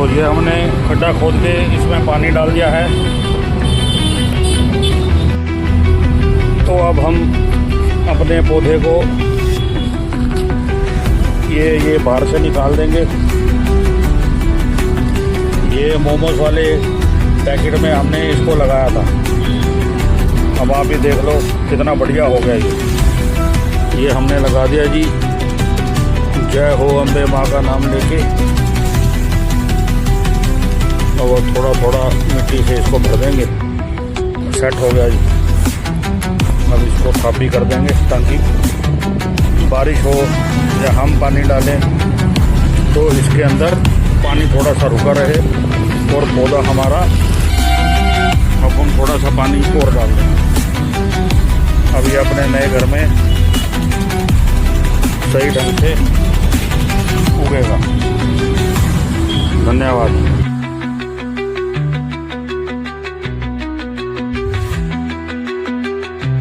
तो ये हमने खड्डा खोद के इसमें पानी डाल दिया है। तो अब हम अपने पौधे को ये बाहर से निकाल देंगे। ये मोमोज वाले पैकेट में हमने इसको लगाया था। अब आप ये देख लो कितना बढ़िया हो गया ये हमने लगा दिया जी। जय हो अम्बे माँ का नाम लेके। और थोड़ा थोड़ा मिट्टी से इसको भर देंगे। सेट हो गया जी। अब इसको साफ भी कर देंगे ताकि बारिश हो या हम पानी डालें तो इसके अंदर पानी थोड़ा सा रुका रहे और पौधा हमारा, अब हम थोड़ा सा पानी और डाल दें। अब ये अपने नए घर में सही ढंग से उगेगा। धन्यवाद।